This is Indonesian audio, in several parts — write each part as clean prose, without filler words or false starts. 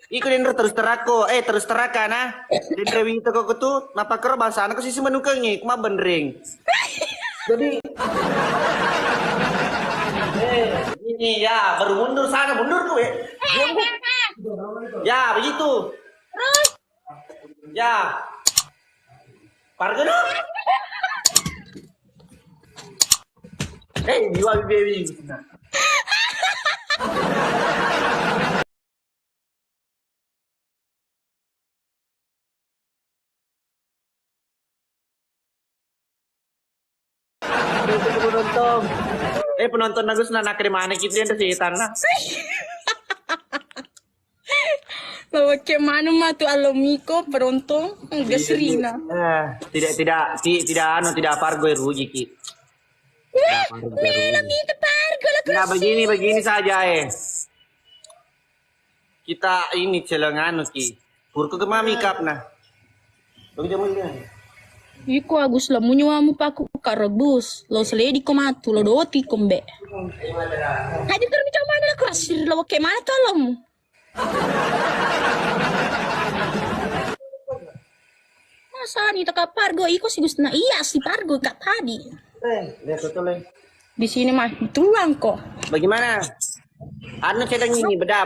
Iko dendro terus terako, terus teraka na. Dendro itu kok tuh, napa kero bahasa anak sih menukangi, kuma bendring. Jadi, ini ya baru mundur sana, mundur tuh ya. Ya begitu. Terus? Ya, Pargono. Jual baby. Penonton. Penonton Agus na nakrimana kita yan si Tana. Lawa ke mana mah tu alomiko perontong gaserina. Tidak Pargo rugi ki. Melang itu pargo lah Nah, begini saja Kita ini celengan ki. Purko ke mami kap nah. Begitu mo yan. Iko Agus lah munyawamu paku karebus. Lo seledi ko matu lo doti kombe. Hadi terus bicara mana lah kasir lawa ke mana tolong. Masa nih tak pargo iko sih Gus na iya si pargo kat tadi. Lihat betul Di sini mah tuang kok. Bagaimana? Anu sedang ini beda.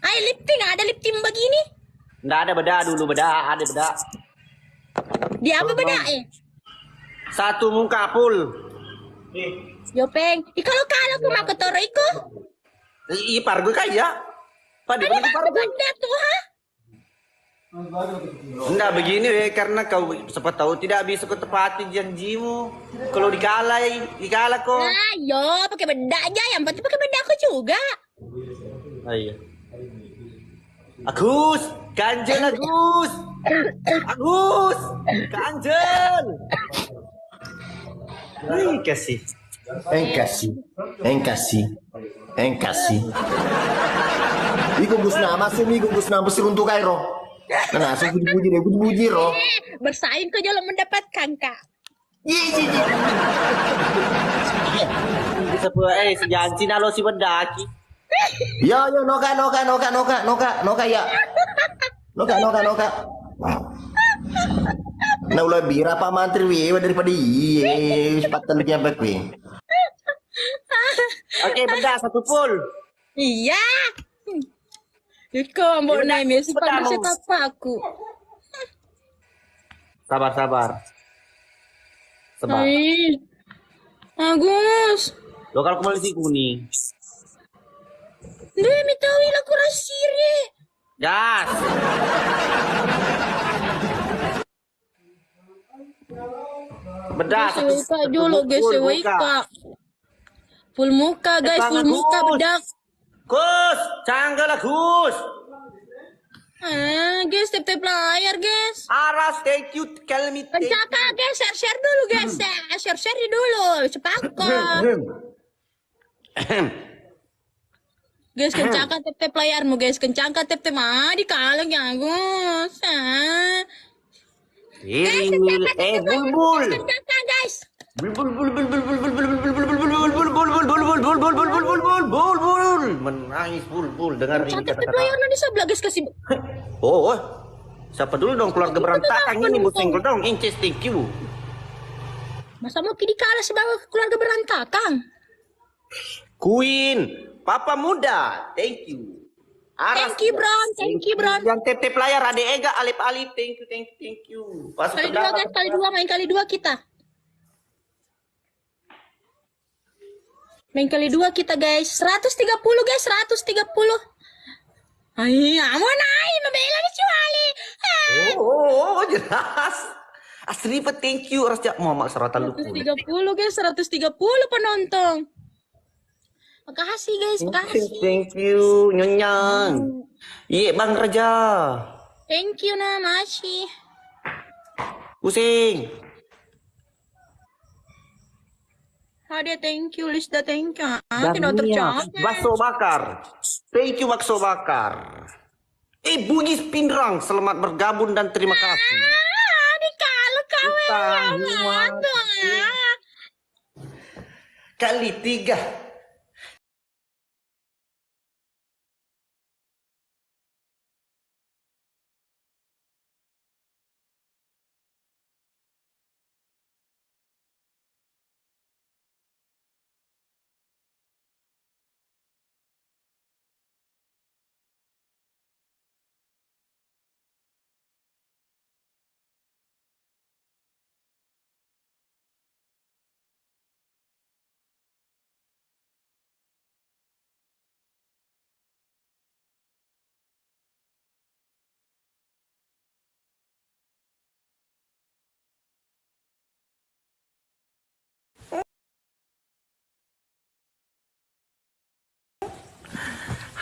Ay lifting ada lifting begini. Nggak ada beda dulu ada beda. Di apa beda Satu muka full. Yo peng, kalau aku mau ketoro iko. Iya Pargo kaya. Pada Ada apa benda tuh ha? Enggak begini karena kau siapa tahu tidak bisa kau tepati janjimu. Kalau dikalah kok. Nah, yo pakai benda aja, yang penting pakai benda aku juga. Iya. Agus, Kanjeng Agus. Agus, Kanjeng. Kasih. Engkasi. Iku Gus nama untuk Kairo. Nah, saya dipuji roh. Bersaing ke jalan mendapatkan kak. Bisa sejanji nalo si bedaki. Ya, noka ya. Noka. Nah, ulah bira Pak Mantri daripada sepatan nyampe wi. Oke, beda satu full. Iya. Iko mau naik Messi pada siapa aku. Sabar. Hai. Agus. Lokal koalisi kuning. Deh, mitawi lah kurang siri. Gas. Bedah. Wika dulu guys, Wika. Full muka guys, full muka bedak. Gus, canggah lah Gus. Guys, tip layar guys. Aras, thank you, Kelmi. Pencaka guys, share dulu guys, share dulu, sepakat. Guys, kencangkan tip layarmu guys, kencangkan tip di kaleng ya Gus. Bulbul. Kencangkan guys. Bulbul. Menangis bulbul dengar ini Tip layar nanti sebelah guys kasih. Oh, siapa dulu dong keluarga berantakan ini musim dong, inces thank you. Masa mau kini kalah sebagai keluarga berantakan? Queen, Papa muda, thank you. Thank you, Bron. Yang tip layar ada Ega, alip, thank you. Kali dua guys, main kali dua kita. Main kali dua kita guys, 130 guys, 130. Ay, amo naik, mabela ni Chuali. Oh, jelas. Asri thank you, harus jak Muhammad Seratan Lupu. 130 guys, 130 penonton. Makasih guys, makasih. Thank you, Nyonya. Iya, Bang Raja. Thank you na, masih. Pusing. Ada thank you, Lista thank you. Tidak tercapai. Bakso bakar. Thank you bakso bakar. Bugis Pinrang, selamat bergabung dan terima kasih. Di kalau kawan. Kali 3.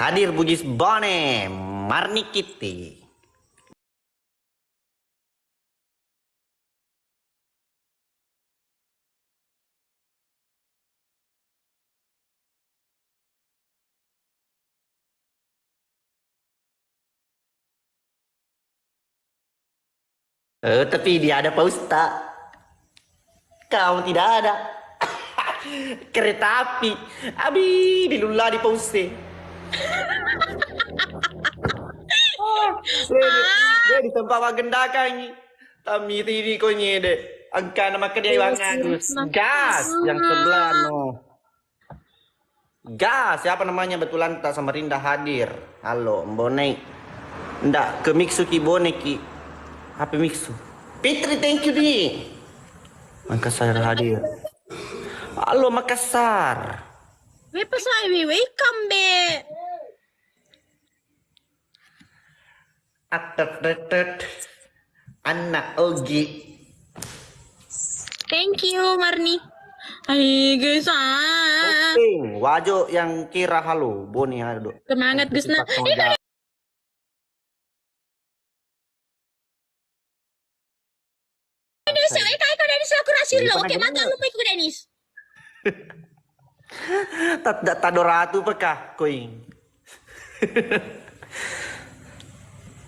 Hadir Bugis Bone, Marni Kitty. Tapi dia ada Pak Ustaz. Kau tidak ada. Kereta api. Abi dilula di pause. Dia di tempat wagendakan ni. Tami tiri ko ni deh. Angka nama kedai Bang Agus. Gas yang sebelah no. Gas siapa namanya betulan tak Samarinda hadir. Halo Mbone. Ndak ke Mitsuki Boneki. HP Mixu. Fitri thank you di. Makassar hadir. Halo Makassar. We pasay we welcome be. Atet anak Ogi. Thank you Marni. Hai guys Wajo yang kira halo Boni halo. Semangat guys na. Dennis, kau Dennis aku rasil lo. Oke, mata lu mau ikut Dennis. Tak doratu pekah koing.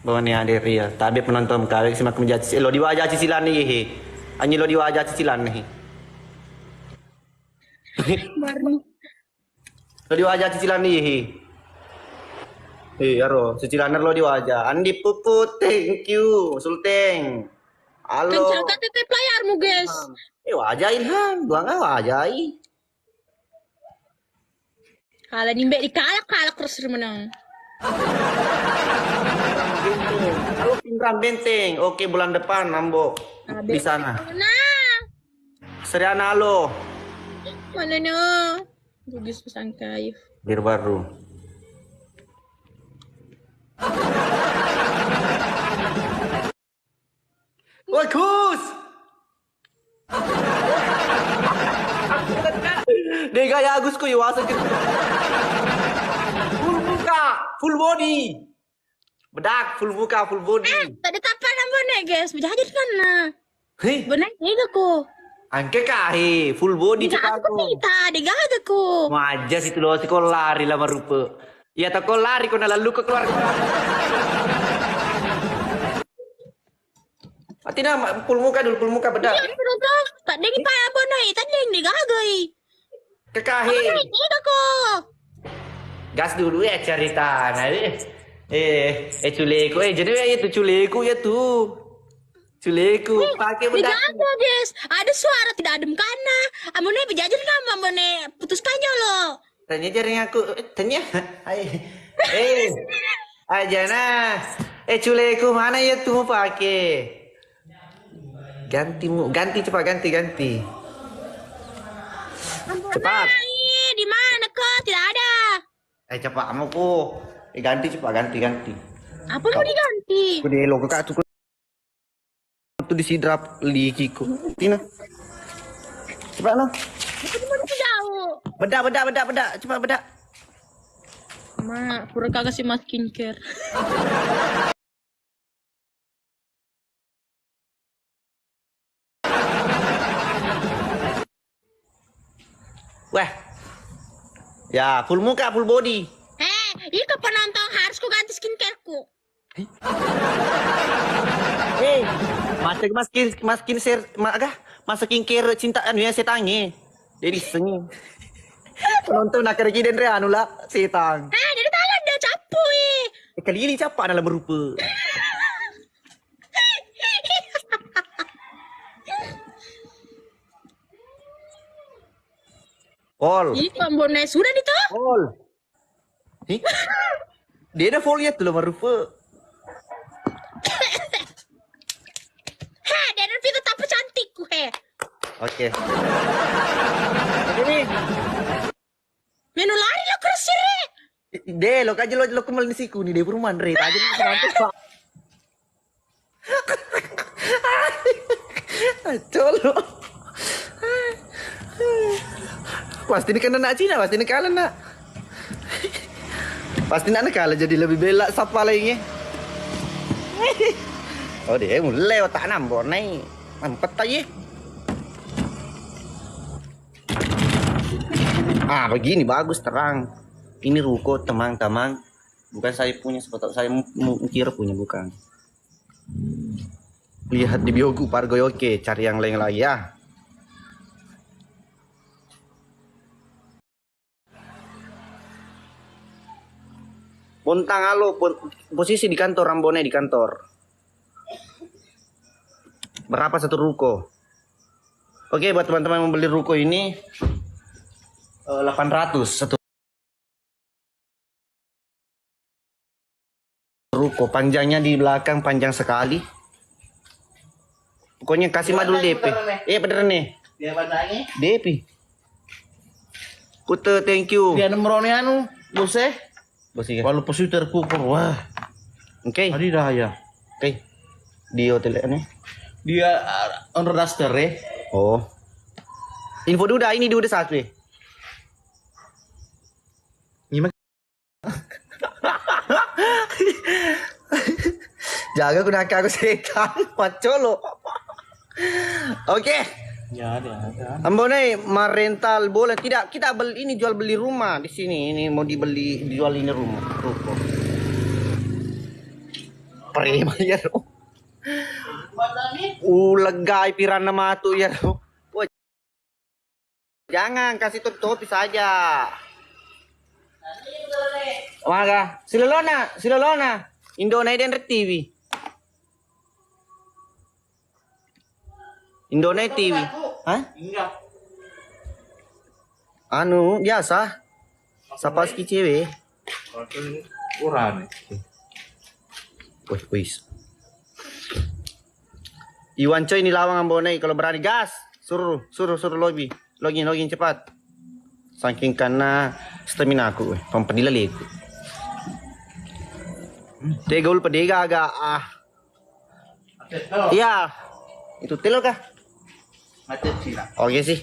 Bawa ni hadir ya. Tapi penonton kawek simak menjadi lo di wajah cicilan nih. Anyi lo di wajah cicilan nih. Marni. Lo di wajah cicilan nih. Aro, cicilan lo di wajah. Andi Puput, thank you. Sulteng. Halo. Kencang KTP playarmu guys. Wajah Ilham, gua nggak wajai. Kalau nimbe dikalak terus menang. Halo Pinram Benteng. Oke bulan depan Nambo di sana. Nah. Seriana halo. Mana no? Bugis pesan kayu. Bir baru. Bagus. Deh gaya Agus ko iwasan ka. Full muka, full body. Bedak, full muka, full body. Tadi tapan apa nih guys? Berjahit kan nah. Hei, Benar ini aku. angke kahe, full body cakap Aku aku. kita degat aku. Majas itu loh, si kau lari lama rupa. Ya tak kau lari kau nak lalu ke keluar. Mati nama, full muka dulu, full muka bedak. Iya, betul. Tak dengi pa apa nih? Tadi yang digagai. Kekahe. Ini aku. Gas dulu ya cerita. Nah, culeku, jadi itu culeku ya tuh. Culeku, pakai bedak. Digagai guys. Ada suara tidak adem karena. Amone berjajar kan, amone putuskannya loh. Tanya jaring aku, tanya. Aja nah. Culeku mana ya tuh pakai? Ganti cepat ganti. Cepat. Di mana kok? Tidak ada. Cepat kamu kok. Ganti cepat ganti. Apa mau diganti? Ku delo ke katu. Tu disidrap likiku. Tina. Cepat no. Aku cuma jauh. Bedak. Cepat bedak. Ma, pura kagak sih mas skincare. Wah. Ya, full muka, full body. Ika penonton harus ku ganti skincareku. Masa skincare cintaan ya setange. Jadi sengi. Penonton nak kerja dan anu lah setang. Dari tangan dah capu Kali ini capak dalam berupa. Pol. Ika bonai sudah nih toh? Pol. Dia ada folia tuh lah berupa. Dia ada fitur tapi cantikku Oke. Ini. Menu lari lo kersir Deh, lo aja lo kemal di siku nih deh perumahan re. Aja nih nanti pak. Colo. Pasti ini kena nak Cina, pasti ini kalah nak. Pasti nak kalah jadi lebih bela siapa lagi. Oh dia mulai otak nambah naik. Mampet aja. Ah begini bagus terang. Ini ruko teman-teman. Bukan saya punya, sepatu saya kira punya bukan. Lihat di biogu Pargo oke, cari yang lain lagi ya. Pontang halo, posisi di kantor Rambone di kantor. Berapa satu ruko? Oke, buat teman-teman yang membeli ruko ini 800 satu ruko. Panjangnya di belakang panjang sekali. Pokoknya kasih madul DP. Bener nih. Dia badanya. DP. Kute thank you. Dia nomornya anu, bose. Bos iya. Walau positor kukur wah. Oke. Tadi dah ya. Oke. Di hotel ini. Dia on raster ya. Oh. Info dulu dah, ini dia udah satu. Gimana? Jaga aku nak aku setan, macolo. Oke. Ya ada. Ambone merental boleh tidak? Kita beli ini jual beli rumah di sini. Ini mau dibeli dijual ini rumah. Ruko. Prima ya. Legay piran nama tuh ya. Wah. Jangan kasih tutup saja. Maga, Silolona. Indonesia TV. Indonesia TV. Hah? Enggak. Anu, biasa. Sapaski cewek. Kurang. Wis. Iwan coy ini lawang ambonai kalau berani gas. Suruh lobby. Login cepat. Saking karena stamina aku, pempadila leku. Tegol pedega agak Iya. Itu telur kah? Macet Cina. Oke sih.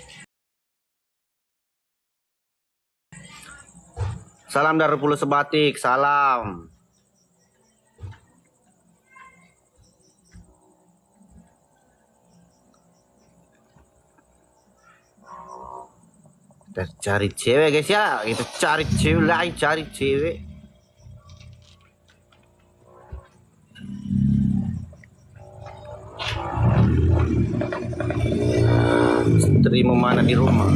Salam dari Pulau Sebatik, salam. Kita cari cewek guys ya, kita cari cewek lagi, cari cewek. Terima mana di rumah?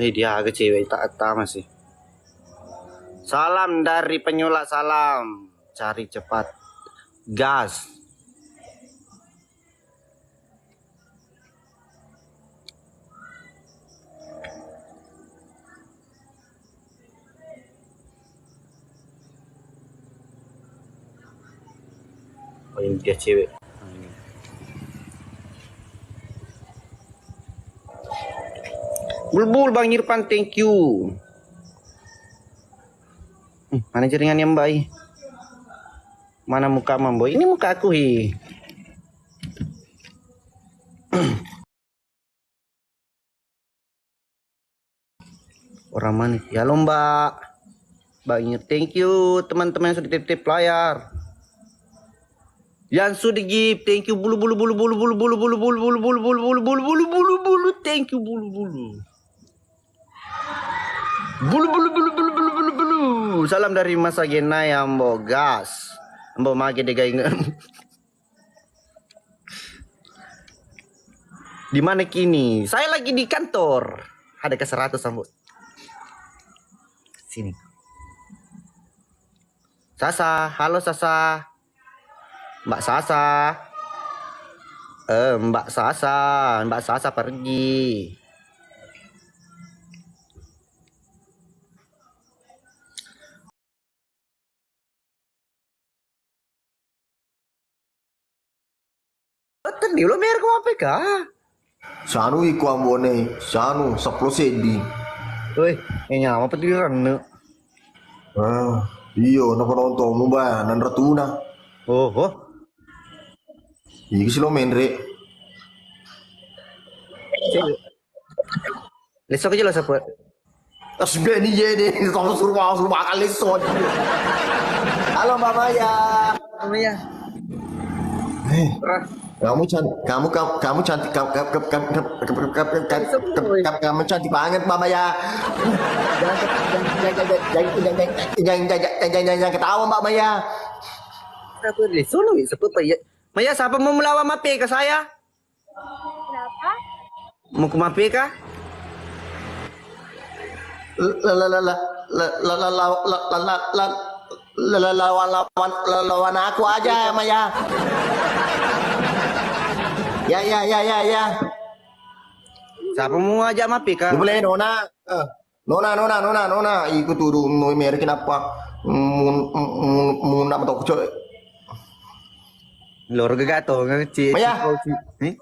Dia agak cewek tak masih. Salam dari penyulak, salam. Cari cepat. Gas. Oh ini dia cewek. Bulbul Bang Irfan, thank you. Mana jaringan yang baik? Mana muka mambo? Ini muka aku hi. Orang mana? Ya lomba. Bang Ir, thank you teman-teman yang sudah titip layar. Yang sudah give, thank you bulu, thank you bulu. Bulu. Salam dari Mas Agena ya Ambo gas. Ambo mage dega ingat. Di mana kini? Saya lagi di kantor. Ada ke 100 Ambo. Sini. Sasa, halo Sasa. Mbak Sasa pergi. Sepatan di lo mer ko apa ka? Sanu iku ambone, sanu 10 sedi. Oi, nyama petiran ne. Ah, iyo na penonton mo ba nan ratuna. Oh, oh. Iki silo menre. Lesok aja lo saput. Tas beni ye deh, tong suruh kali son. Halo Mbak Maya. Namanya. Kamu cantik, kamu cantik, kamu cantik banget Mbak Maya. Jangan ketawa Mbak Maya. Apa lesok lo sebut Maya. Maya siapa mau melawan mape ke saya? Kenapa? Mau ke mape kah? Lawan aku aja Maya. Ya. Siapa mau ajak mape kah? Boleh Nona. Nona. Ikut turun noi mer kenapa? Muna betok coy. Lor gagato ngaci. Maya.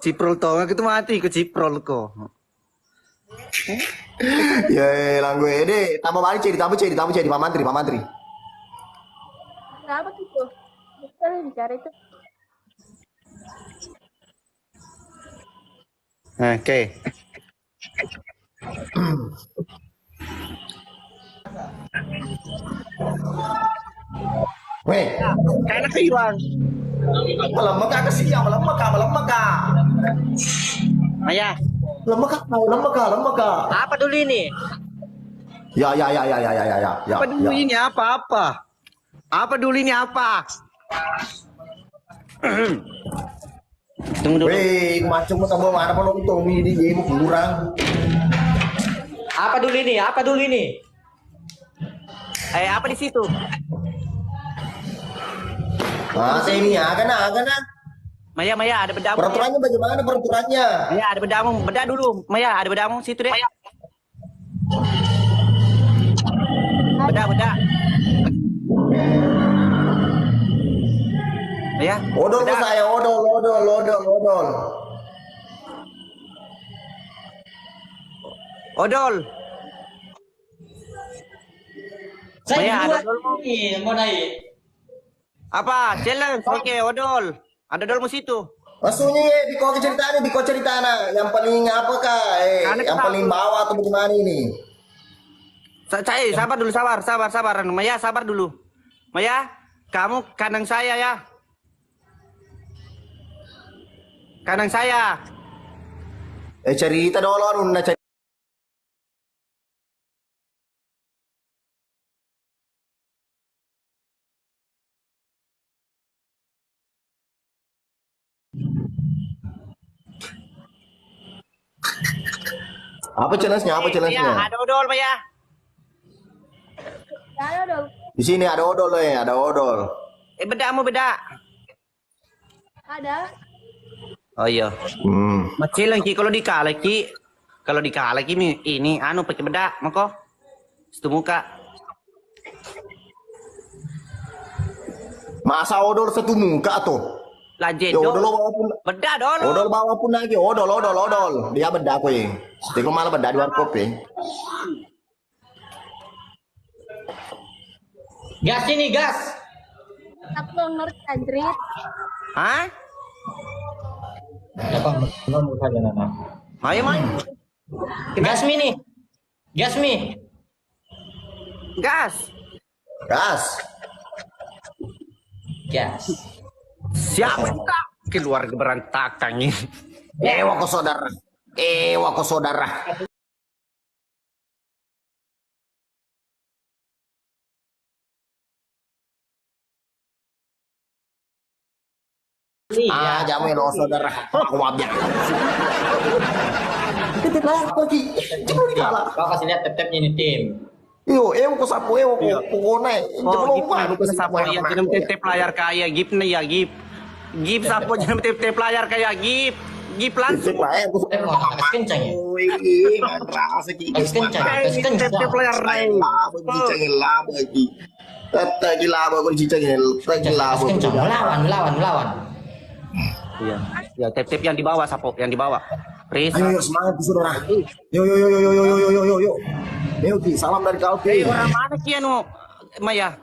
Ciprol to ngaku mati ke ciprol ko. Ya lang gue deh. Tambah balik ceri Pak Mantri. Kenapa gitu? Bisa bicara itu. Oke. Weh, Kayak nak hilang. malam maka kesian, malam maka. Maya, Malam maka. apa dulu ini? Ya. Apa dulu ini apa? Apa dulu ini apa? Tunggu dulu. Weh, macam tambah mana pun itu ini game kurang. Apa dulu ini? Apa di situ? Ah, sini agak na. Maya, ada bedamu. Peraturannya bagaimana peraturannya? Maya, ada bedamu. Beda dulu. Maya, ada bedamu situ deh. Beda. Maya. Odol ke saya, odol. Odol. Maya, ada odol nih mau naik. apa? Challenge. Oke, odol. Ada odolmu situ. Maksudnya biko ceritanya, yang paling apakah? Yang paling bawah atau bagaimana ini? Sabar dulu, sabar. Maya, sabar dulu. Maya, kamu kandang saya ya. Kandang saya. Cerita dulu, Nuna cerita. Apa challenge-nya? Ya, ada odol, Maya. Halo dong. Di sini ada odol ada odol. Bedamu beda. Ada. Oh iya. Macam lagi kalau dikalah ki ini anu pakai beda, mako. Situ muka. Masa odol satu muka tuh? Lajet Ya odol bawa pun. Beda dulu. Odol bawa pun lagi. Odol. Dia beda aku ya. Tengok malah beda di warkop ya. Gas ini gas. Aku ngerti Andrit. Hah? Apa? Ngomong saja Nana. Ayo main. Gas mi nih. Gas mi. Gas. Gas. Siapa kita? Keluarga berantakan ini. Ewa ko saudara. Ah, jamu lo saudara. Aku wabnya. Titip lah aku lagi. Coba di kalah. Kau kasih lihat tap-tapnya ini tim. Yo, ko sapu ko kone. Oh, gitu. Sapo ya jangan tep layar kaya gip nih ya gip. Gip sapo jangan tep layar kaya gip. Gip langsung. Titip lah aku Gas kencang ya. Wih, mantra segi. Gas kencang. Tep layar nih. Labo lagi. Tata gila aku cicangin. Gas kencang. Melawan. Iya. Ya, tap-tap yang di bawah, Sapo, yang di bawah. Pris. Ayo, semangat Ki, saudara. Yo, yo, yo, yo, yo, yo, yo, yo, yo, yo. Yo, Ki, salam dari kau, Ki. Orang mana Ki anu, Maya?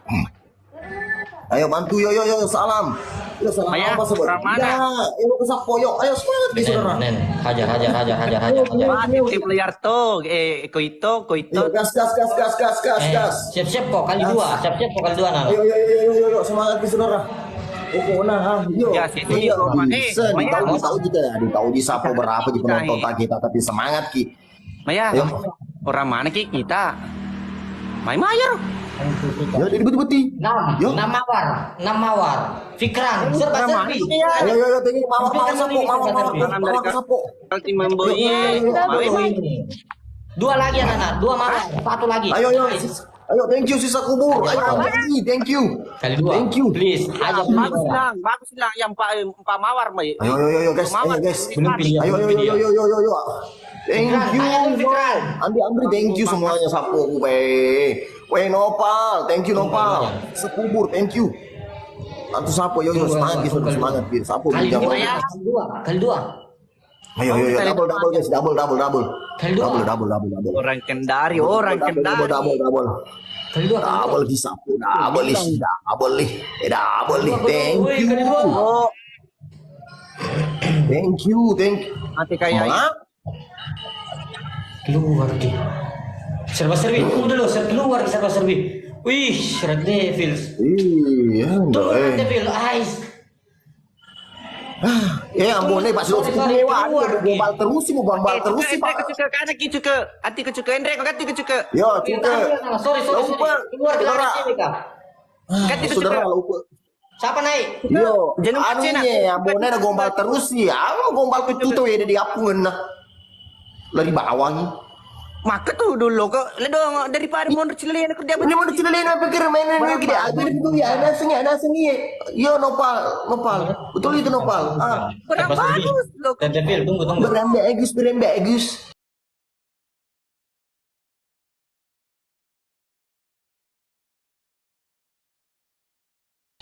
Ayo bantu, yo, yo, yo, salam. Yo, salam Maya, apa sobat? orang mana? Ya, yo, ke Sapo, yo. Ayo semangat Ki, saudara. Nen, hajar. Tim player tuh, koito. Yo, gas, gas, gas, gas, gas, gas, gas. Siap-siap kok kali dua, Nana. Yo, yo, yo, yo, yo, yo, semangat Ki, saudara. Oh, nah, yo. Ya, sini, Iya, Roman. bisa. Maya. Tahu juga, tahu di Sapo berapa di penonton kita, tapi semangat Ki. Maya, Ayo. orang mana Ki kita? Maya. Yo, di beti. Yo. Nam mawar. Fikran, serba Orang mana serbi. Ki ya? Ayo, yo, yo, tinggi mawar Sapo, mawar Sapo. Tim memboy. Dua lagi Nana, dua mawar, satu lagi. Ayo, ayo, thank you sisa kubur. Ayo, thank you. Kali dua. Thank you. Please, aja Bagus lang yang Pak Mawar, May. Ayo, guys, ayo, guys. Belum pilih. Ayo, yo. Thank you. Fikran. Andri, thank you semuanya Sapo gue. Nopal, thank you Nopal. Sekubur, thank you. Antu Sapo, yo, semangat gitu, semangat gitu. Sapo Kali bijak. dua. Ayo, double guys, double. Kali dua. Double. Orang Kendari. Double. Kali dua. Double di Sapo, double nih. Thank Woi, you. kali dua. Oh, Thank you. nanti kayak Hah? Keluar di. Serba serbi. Tunggu dulu, serba serbi. Wih, Red Devils. Iya, Tunggu Red enggak. Devil, Ice. Ampun nih Pak Sulo mewah, gombal terus sih, Pak. Anti kecuke Andre, kau ganti kecuke. Yo, cuke. Sorry. Lupa. Keluar di Saudara. sini kak. Ganti kecuke. Saudara lupa. Siapa naik? Yo, Jangan kacena. ampun ada gombal terus sih. Gombal kutu ya di apungan nah. Lari bawah nih. Maka tuh dulu kok ledong daripada mau cililian aku dia Ini mau dicilelin apa pikir mainan ini gede agar itu ya ada sengi. Yo Nopal. Betul itu Nopal. kurang bagus loh. Red Devil, tunggu. Beranda Agus.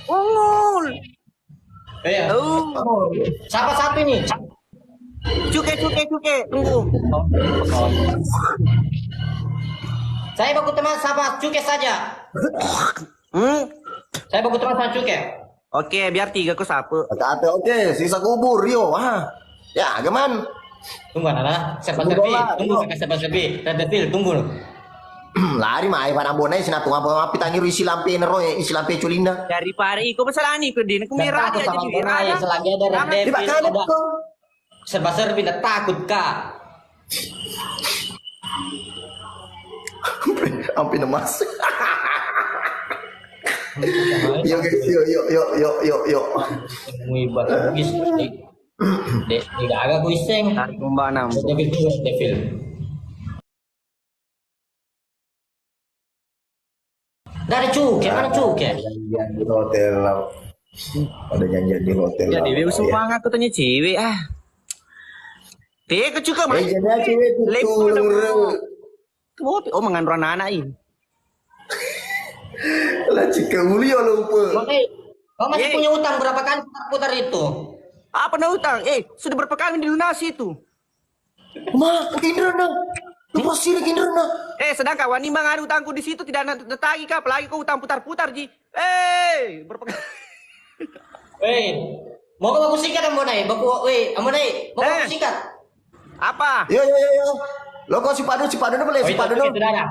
Ungul. Iya. Oh, Siapa satu ini? cuke. Tunggu. Saya baku teman sama Cuke saja. Saya baku teman sama Cuke. Oke, biar 3 aku sapu. Oke, sisa kubur yo. Ya, gaman. Tunggu Nana, serba Tunggu serbi. bola, Tunggu yo. pakai serba serbi. Red Devil, tunggu. Lari mah pada bonai sina tu apa tangi isi lampe nero isi lampe culina. Daripada iko masalah ni aku din aku merah Takut aja sama jadi Bonai, merah. selagi ada Red Di Devil, bakal ada kok. serba serbi, tidak takut kak. Hampir emas. Yo guys, yo. Muibat, gis. Dek, tidak agak kuiseng. Tarik Mbak Nam. Red Devil, tunggu Red Devil. Dari Cuke, mana Cuke? Janjian di hotel. Ada janjian di hotel. Ya dewe sumpah aku tanya cewek Dia aku juga mah. Janjian cewek Lepo tuh. Oh mengandung anak ini. Lah cika mulia lupa. Bonai, kau masih Yeay. punya utang berapa kali putar itu? Apa na utang? Sudah berapa kali dilunasi itu? Ma, kinderna. Lupa sih kinderna. Sedangkan wani ada utangku di situ tidak tagi kah? Apalagi kau utang putar-putar ji. Berapa kali? Mau aku sikat Bonai, Bonai, mau aku sikat. Apa? Yo. Lo kok si Padu boleh si Padu Cuke sudah ada.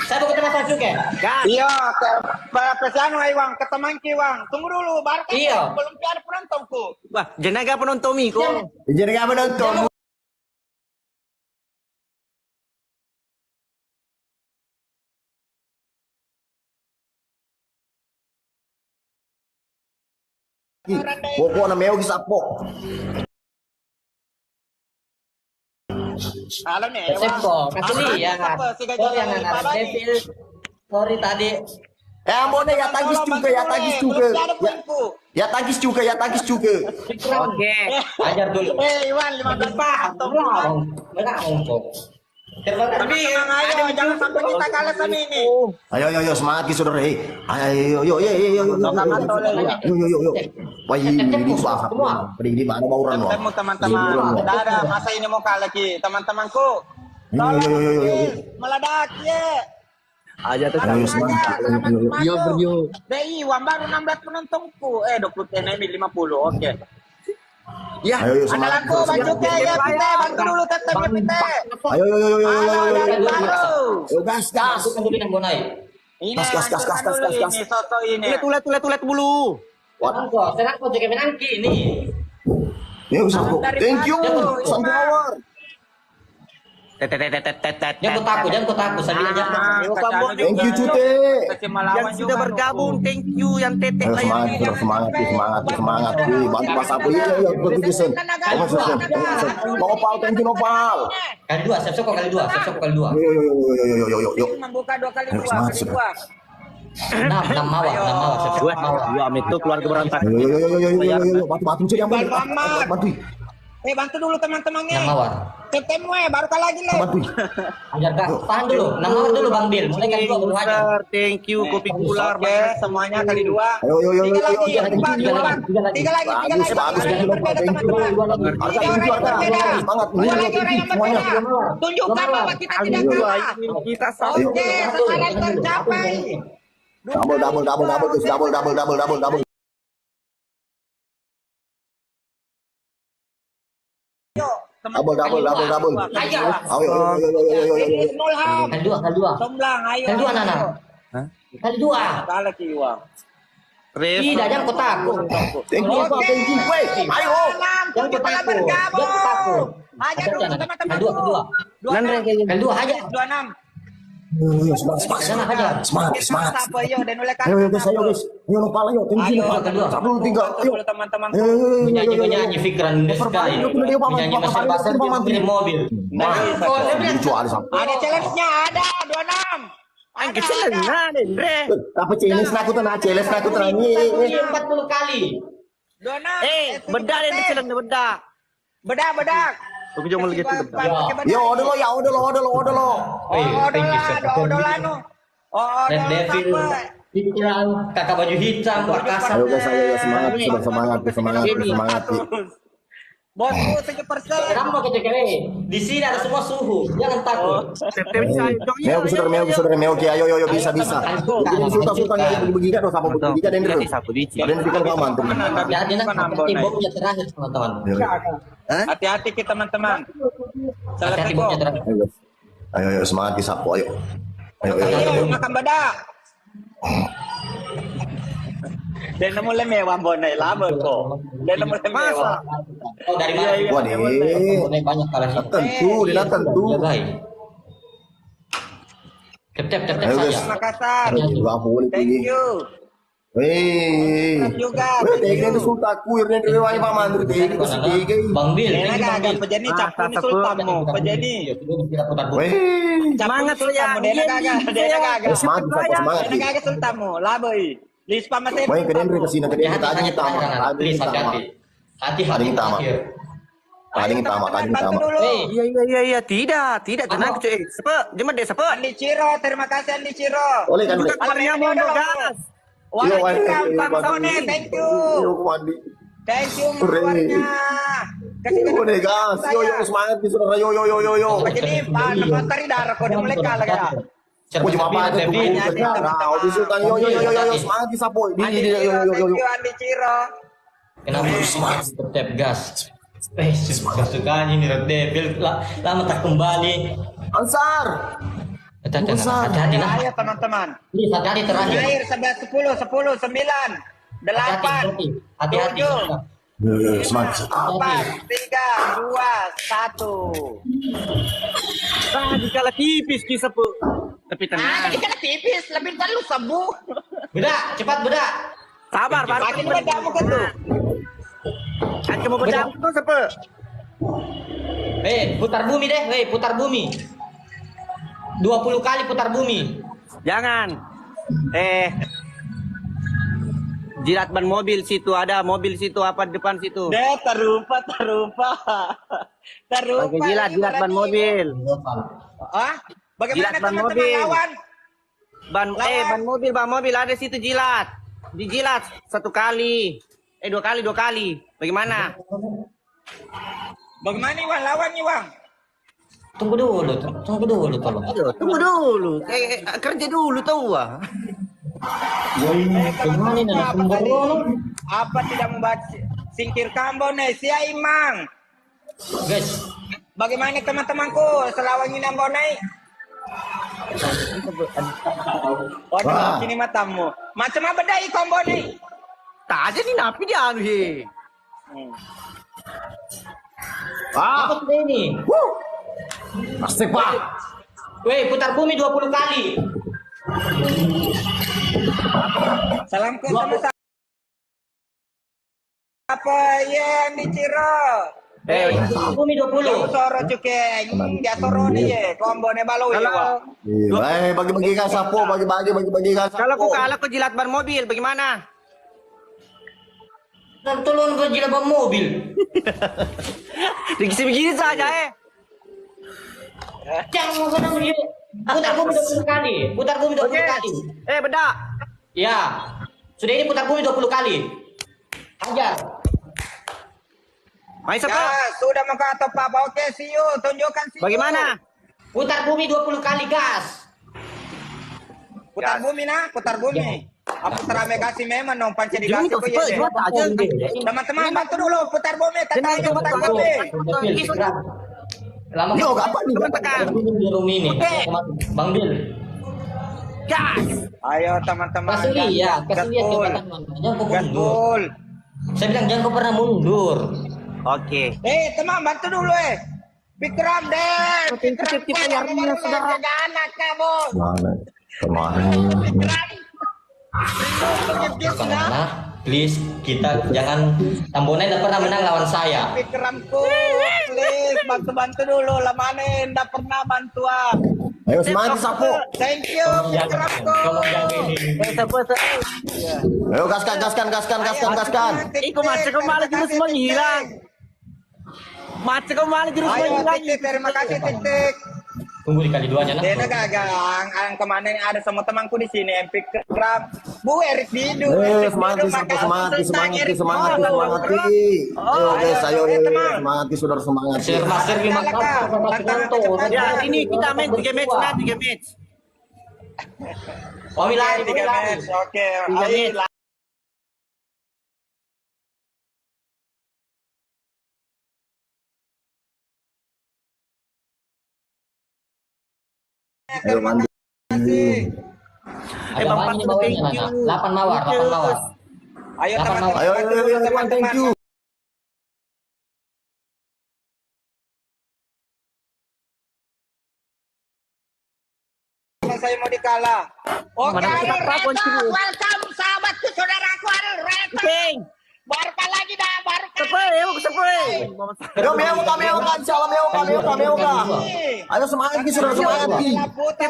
Saya mau ketemu sama Cuke. Gas. Iya, pesan Wang, keteman Wang. Tunggu dulu, baru kan Iya. belum ada penontonku. Wah, jenaga penonton Miko. Jadi nggak menonton. Pokok na meo gisapo. Halo nih, Sepo, kasih ya kan. Sorry yang anak Devil. Sorry tadi. Ambone ya tagis juga. Ya tagis juga. Oke. Ajar dulu. Iwan 15 tahun. Menang kok. Tapi ayo, jangan sampai kita kalah sama ini. Ayo semangat ki saudara. Ayo. Yo. Wah, ini bahasa di mana bauran loh. Ketemu teman-teman. Tidak ada masa ini mau kalah lagi teman-temanku. Yo. Meledak ya. Aja tuh. Ayo semangat. Yo. DI Iwan baru 16 penontonku. 20 ini 50. Oke. Ya. Ayo semangat. Andalanku bantu ke ya Pite. Bantu dulu tetap ya Pite. Ayo. Yo gas. Masukkan dulu yang bonai. Ini Gas. Ini soto ini. Tulet bulu. Senang kok jadi menangki ini. Ya bisa kok. Thank you. Sunflower. Jangan kau takut, sambil aja. Thank you Cute. Yang sudah bergabung, thank you. Yang tetek Ayo lah yang semangat. Wih, bantu Mas Apu. Iya, begitu Jason. Mau Opal, thank you Opal. Kali dua, siap-siap kali dua. Yo. Membuka 2 kali 2. Semangat, Kali 2. 6 mawar, siap-siap mawar. Dua itu keluarga berantak. Yo. Bantu Cik yang bantu. Bantu dulu teman-temannya. 6 mawar. Ketemu baru kali lagi le. Bantu. Ajar Kak, tahan dulu. 6 mawar dulu Bang Bil. Mulai kali dua dulu aja. Thank you, kopi kular. Oke, semuanya kali 2. Ayo. 3 lagi. Tiga lagi. 3 lagi. Bagus. Thank you. Semangat. Semuanya. Tunjukkan bahwa kita tidak kalah. Kita sama. Oke, sekarang tercapai. Double. Double. Ayo. Ayo. Nolham. Kali dua. Somblang, ayo. Kali dua Nana. Kali dua. Kalah kiwa. Tidak, jangan kau takut. Thank you. Weh, ayo. Jangan kita bergabung. Aja dulu teman-teman. Kali dua aja. 26. Semangat. Siapa yo dan oleh Ayo guys. Ayo Nopal ayo. Thank you. Satu tiga. Ayo. teman-teman. Menyanyi Fikran Deskai. Menyanyi mesin pasar di mobil. Ada challenge-nya, ada 26. Ang kecil na, Andre. Apa challenge nak aku terani. 40 kali. 26. Bedak dia kecil bedak. Bedak. Tunggu jom lagi tu. Yo, udah lo. Thank you, Chef. Red Devil. Pikiran kakak baju hitam, Wakasa. Ayo guys, ayo semangat. Bosku 7%. Kamu mau kecek di sini ada semua suhu, jangan takut. Meo oke, ayo bisa. Sultan begini kan sama begini kan Dendro. Dan di kalau aman tuh. Jadi nanti bomnya terakhir teman-teman. Hati-hati kita teman-teman. Hati-hati bomnya terakhir. Ayo semangat disapu ayo. Ayo makan badak. Dan mulai mewah bonai lama kok. Dan mulai mewah. Oh dari mana? Wah nih. Banyak kalah sih. Tentu. Tep Ayo, guys. saja. Makassar. Thank Thank you. Juga. Tegak sultaku irne rewai Pak Mandri tegak tegak. Bang Bil, Enak agak pejani capu ni sultanmu. Pejani. Semangat ya. Dia agak. Semangat. Enak agak sultanmu. Labai. Lispa masih. Main ke Dendri ke sini tadi tama. Please hati-hati. Tadi tama. Iya, tidak tenang cuy. Sepe, jema deh sepe. Andi Ciro, terima kasih Andi Ciro. Oleh kan. Kamarnya mau gas. Thank you. Thank you warnanya. Udah gas. Yo semangat di saudara yo. Jadi Pak Tari darah kok udah mulai kalah ya. Oh cuma apa aja tuh. Nah, di Sultan yo semangat di sapu. Di yo. Andi Ciro. Kenapa semangat tetap gas? Kesukaan ini Red Devil lama tak kembali. Ansar. Hati-hati lah. Ayo teman-teman. Please hati-hati terakhir. Akhir 11 10 9 8 Hati-hati. Semangat. 4 3 2 1. Tadi kalah tipis kisah pu. Tapi tenang. Tadi kan tipis, lebih terlalu sembuh. Cepat beda. Sabar, Makin beda muka tuh. Aku mau bedak tu sepe. Putar bumi. 20 kali putar bumi. Jangan. Jilat ban mobil situ ada mobil situ apa depan situ. Deh terupa. Pakai jilat ban mobil. Ah? Bagaimana Jilat ban teman-teman mobil. lawan? Ban mobil ada situ jilat. Dijilat 1 kali. Dua kali. Bagaimana? Bagaimana Iwan? Lawan Iwan. Tunggu dulu tolong. Tunggu dulu. Kerja dulu tahu ah. Bagaimana ini Apa sumber tadi? lo? Apa tidak membaca? Singkirkan Bonai, Imang. Guys, Bagaimana teman-temanku selawang ini Bonai? Oh, kini matamu. Macam apa dah ikon Bonai? Tak ada ni napi dia anu he. apa sudah ini? Asik pak. Weh, putar bumi 20 kali. Salamku sama apa yang diciro? Putar bumi 20. Soro cukeng, dia soro ni ye, kombone balo ye. Bagi-bagi kan sapo, bagi-bagi kan sapo. Kalau aku jilat ban mobil, bagaimana? Dan tolong berjilat ban mobil. Begini saja Jangan mau kena begini. Putar bumi 20 kali. Putar bumi 20 kali. Bedak. Ya. Sudah ini putar bumi 20 kali. Ajar. Main Ya, siapa? sudah mau atau apa? Oke, see you. Tunjukkan see you. Bagaimana? Putar bumi 20 kali, gas. Putar bumi nah, putar bumi. Apa terame kasih memang dong panca Jom dikasih itu kok cepat, ya. cepat aja. Teman-teman bantu dulu putar bumi, tetangga putar bumi. Lama Yo, apa nih? Tekan. di room ini. Bang Bil. Gas. Ayo teman-teman. Kasih lihat Gaspol. kecepatan. Jangan kau mundur. Gaspol. Saya bilang jangan kau pernah mundur. Oke. Teman bantu dulu Pikram deh. Pikram layarnya, saudara. jaga anak kamu. Kemana? Karena please kita jangan Tambonai tidak pernah menang lawan saya. Pikramku, please bantu-bantu dulu. Lama nih, ndak pernah bantuan. Ayo semangat sapo. Thank you, Pikramku. Tolong jaga ini. Ayo gaskan. Iko macam kau malah terus menghilang. Macam kau malah terus Ayo, menghilang. Titik, terima kasih, Titik. Tunggu di kali duanya nah. Dena gagang, ang kemana yang ada sama temanku di sini, Empik Kram, Bu Erik Didu, Semangat sapo, semangati. Ayo guys, ayo semangati saudara semangat. Master Bima sama Sukanto. Ya, ini kita main 3 match nah, 3 match. Kami lari, kami 3 lari. match, oke, Tiga ayo match. Ayo mandi. Ada banyak ini bawahnya nah. 8 mawar. Ayo Delapan teman-teman, Ayo, bantu dulu, thank teman-teman. you. Saya mau dikalah. Oke, Mana kita Ariel apa, kunci Reto, dulu. welcome sahabatku, saudaraku Ariel Reto. King. Barukan lagi dah, barukan. Sepoi. Ayo meo kan, salam meo kan. Ayo semangat ki saudara semangat ki.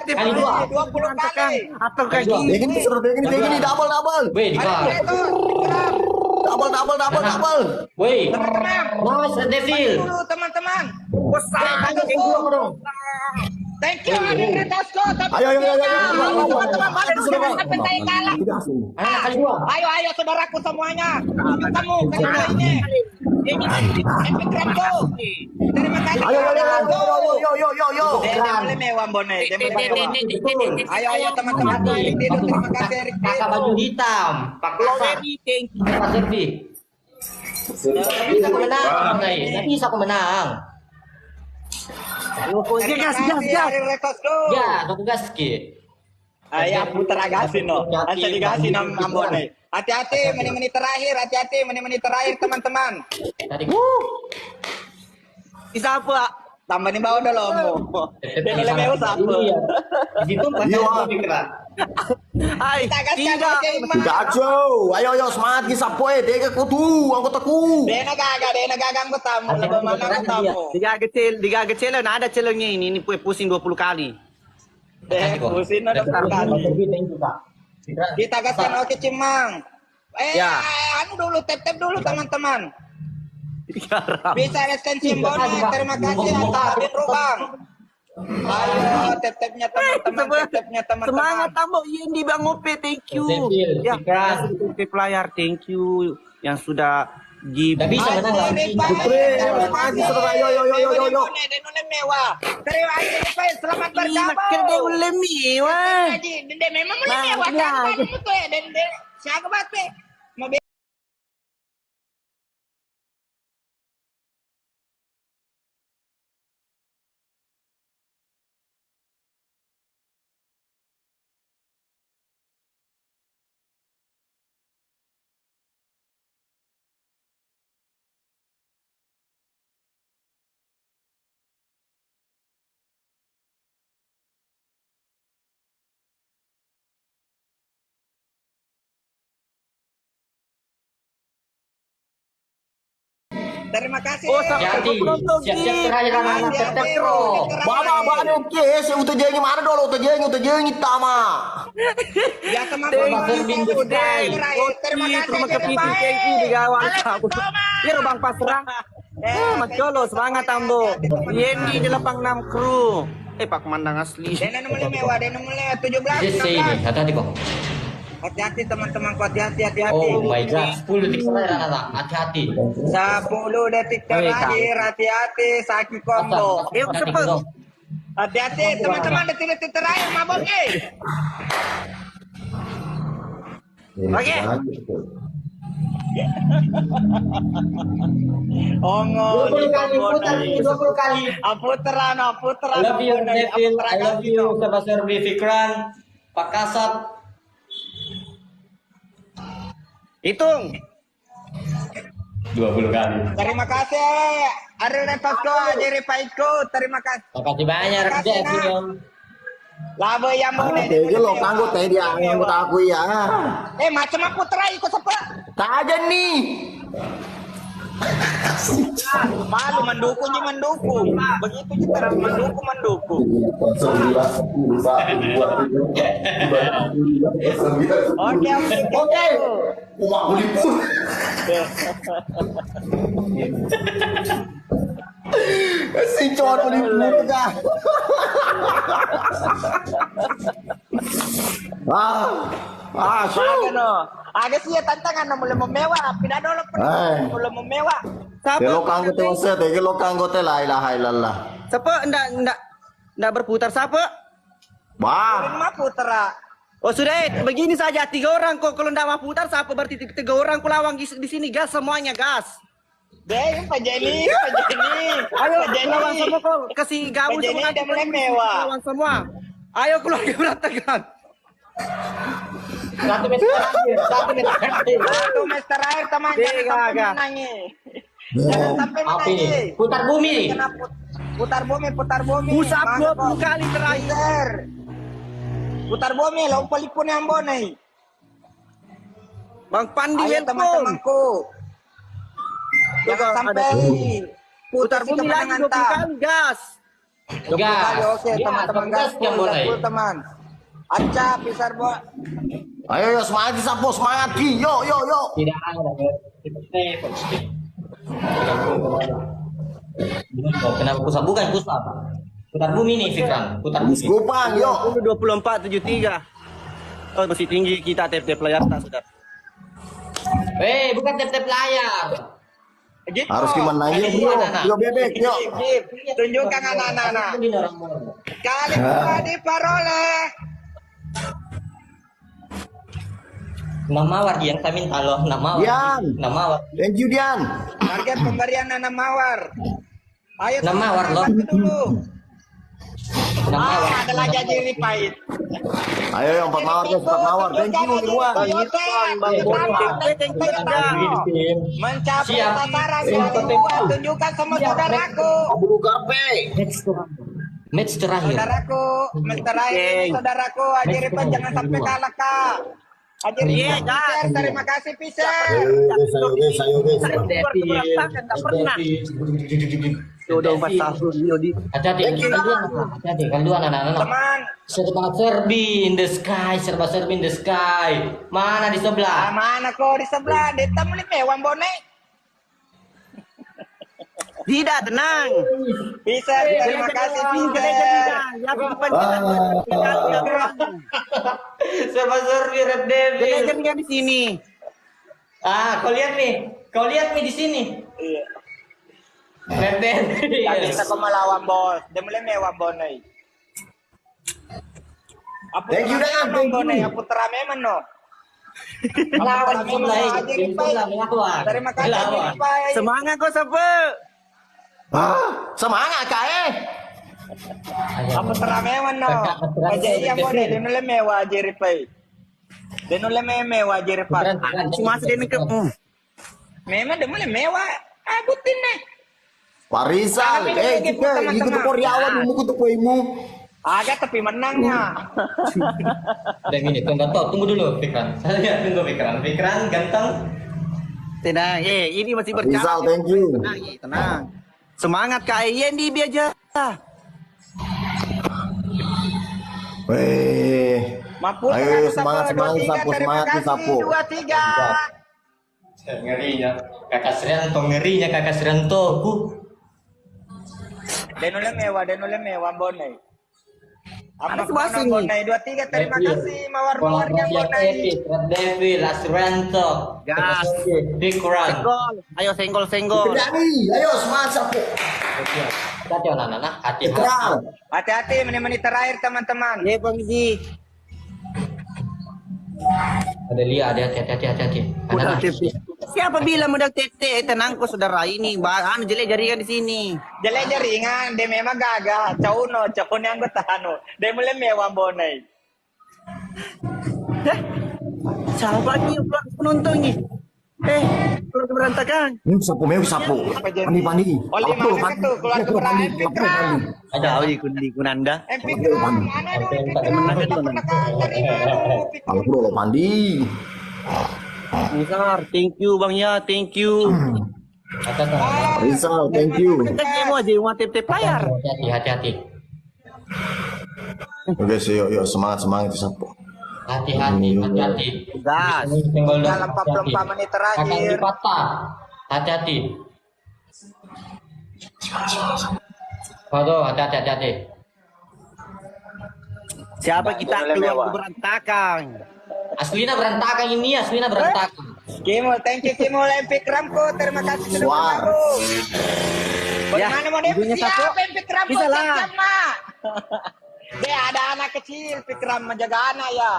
Kali dua. 20 kali. Atau kaki. Begini saudara begini double. Weh, di bawah. Reto, Double. Weh. teman-teman. Nice, Devil. Dulu teman-teman. Bosan. Thank you, Ariel Retosko. Ayo. Teman-teman, balik dulu, jangan sampai saya kalah. Anak kali dua. Ayo saudaraku semuanya. Kamu kali ini. Epic Rambo. Terima kasih. Ayo. Dia boleh mewah Bone. Dia boleh mewah. Ayo teman-teman. Erik Dido, terima kasih Erik Kakak Dido. baju hitam. Pak Servi. Pak Servi. Bisa aku menang, Bang. Nggak bisa aku menang. Terima kasih Ariel Retosko. Ya, aku gas ki. Ayah putar agasin no. Asa digasin nam Bone. Hati-hati menit-menit terakhir teman-teman. Tadi. Bisa apa? Tambah di bawah dah lomo. Dia boleh mewah siapa? Iya. Di situ kan Iya. lebih keras. Hai, Kita gaskan tidak. oke Imam. Gajo. Ayo semangat ki sapo dega kutu anggotaku. Dena gagang bertamu. Lebih mana bertamu? Tiga kecil, nah ada celengnya ini pusing 20 kali. Pusin ada berkali. Thank you, Pak. Kita gaskan oke Cimang. Ya. Anu dulu tap dulu teman-teman. Garam. Bisa restensi Bone. Terima kasih atas Adin Rubang. Ayo tap-tapnya teman-teman. Semangat tambah ini Bang Ope, thank you. Devil, Ya, Fikran. kasih player, thank you. yang sudah di Nggak bisa menang lah. Semangat saudara. Yo yo yo yo yo yo. Deno mewah. Terima kasih Pak. Selamat bergabung. Kerde udah mewah. Haji, dende memang mulai mewah kan itu ya dende. Siapa bate? Mau terima kasih. Hati-hati. Siap-siap terakhir anak-anak tetep pro. Baba baba oke, saya utajanya mana dulu utajanya tama. Ya sama Terima kasih, Terima kasih. terima kasih di gawang aku. Biar Bang Pasrah. Mas Jolo semangat Ambo. Yendi 86 kru. Pak Komandang asli. Deno mulai mewah, Deno mulai 17. Jesse ini, hati-hati kok. Hati-hati teman-temanku, hati-hati. Oh my god, 10 detik terakhir anak-anak, hati-hati. 10 detik terakhir, hati-hati, Saki combo. Yuk cepet. Hati-hati teman-teman, detik-detik terakhir mabok Oke. Ongo 20 kali. Puteran I love you, Devil. I love you, Sahabat Serbi Fikran, Pak Kasat. Hitung. 20 kali. Terima kasih Ariel Repasko, Ajiri Paiko, terima kasih. Makasih banyak, Devil. Labo yang mau Tege lo kanggo teh dia yang aku ya. macam apa putra ikut apa? Tak aja nih. Malu mendukung. Begitu kita mendukung. Oke. Umak ulipun. Si cowok ulipun kan. Ada sih ya tantangan mulai memewah, pindah dulu mulai memewah. Telo kanggo teh wase, telo kanggo teh la ilaha illallah. Siapa enggak berputar siapa? Wah, Putra. Oh sudah, begini saja 3 orang kok kalau enggak mau putar siapa berarti 3 orang kulawang di sini gas semuanya gas. Deh, Pak Jenny. Ayo lawan semua kok kasih gabung Pak Jenny semua udah mulai mewah. lawan semua. Ayo keluarga berantakan. 1 menit terakhir. 1 menit terakhir. 1 match terakhir teman, jangan sampai menangis. Jangan sampai Apa ini? menangis. Putar bumi. Putar bumi. Usap Masuk, 20 kali terakhir. Putar bumi, lompat lipun yang bonai. Bang Pandi Ayo welcome. teman-temanku. Jangan sampai Putar putus bumi lagi 20 kali gas. 20 kali, oke Gas, teman-teman gas, gas, yang boleh. teman. Acap, pisar bo. ayo semangat sapo semangat ki. Yo. Tidak ada. Kenapa pusat? Bukan pusat. Putar bumi nih, Fikran. Putar bumi. Gupang, yo. 2473. Oh masih tinggi kita tap layar tak sudah. Bukan tap layar. Gitu. Harus gimana aja, yo bebek, yo. Tunjukkan anak-anak. Kali kedua di parole. Namawar yang saya minta loh, namawar. Dian. Namawar. Thank you Dian. Target pemberian anak mawar. Ayo Nama mawar, loh. bantu dulu. Namawar. Ada lagi aja ini pahit. Ayo yang 4 mawar guys, 4 mawar. Thank you Irwan. Mencapai Siap. sasaran yang kedua. Tunjukkan sama saudaraku. Abu kafe. Match terakhir. Saudaraku, terakhir saudaraku. Ajaripan jangan sampai kalah kak. Ajaripan terima kasih Pisar. Ayo guys. Tak pernah. Udah 4 tahun Yodi. Hati-hati, kalian anak-anak. Teman, Serba Serbi in the sky, serba Serbi in the sky. Mana di sebelah? mana kok di sebelah? Deta mulai mewah bonek. Tidak tenang. Bisa, terima kasih Pisar. Serba Serbi Red Devil. Manajernya di sini. Kau lihat nih di sini. Iya. Red Devil. Tak bisa kau melawan bos. Dia mulai mewah bonai. Apa Thank you, Dan. Thank you. bonai. Aku terameman no. Lawan jumlah Terima kasih. Lawan. Pai. Semangat kau siapa? Semangat kak Apa terameman no. Aja iya bonai. Dia mulai mewah aja ripai. Dia mulai mewah aja ripai. Cuma sedih ke. Memang dia mulai mewah. Abutin nih. Pak Rizal, jika ikut Koreawan mau ikut poimu. Agak tapi menangnya. Dan ini tunggu dulu Fikran. Saya tunggu Fikran ganteng. Tenang, ini masih Rizal, bercanda. thank you. Tenang. Semangat Kak Yendi aja. Weh. Ayo semangat sapu. 2, 3. Ngerinya Kakak Srianto. Denule mewah bonai. Ada Apa sebelah sini. bonai 2, 3. Terima kasih mawar-mawarnya bonai. Red Devil, Srianto. Gas. Fikran. Senggol. Jadi, ayo semangat sapu. Hati anak-anak, hati. Terang. Hati-hati menit-menit terakhir teman-teman. Ya Bang Ji. Ada Lia, ada hati. Udah, Anak-anak. siapa bilang mudah tete? Tenang kok saudara ini. Jelek jaringan di sini. Jelek jaringan, dia memang gagah. Cauno yang gue tahan. Dia mulai mewah bonai. Siapa nih penonton nih? Keluar berantakan. Sapu. Pandi. Oli mana ke tuh? Keluar ke Brian Fikram. Ada Kundi kunanda. Fikram, mana ada Fikram? Kita pernah cari Kalau bro, Pandi. Besar, thank you Bang ya, thank you. Rizal, thank you. Kan mau aja mau tip layar. Hati-hati. Oke, yuk semangat itu sapu. Hati-hati. Gas. Dalam 44 menit Akan terakhir. dipatah. Hati-hati. Waduh, hati-hati. Siapa kita keluar berantakan? Aslinya berantakan. Kimul, thank you Kimul. Fikramku, terima kasih sudah Wah. bergabung. Ya, Bagaimana mau dia ibunya siapa satu. yang Fikram Bisa lah. sekian, Mak? Dia ada anak kecil, Fikram menjaga anak ya.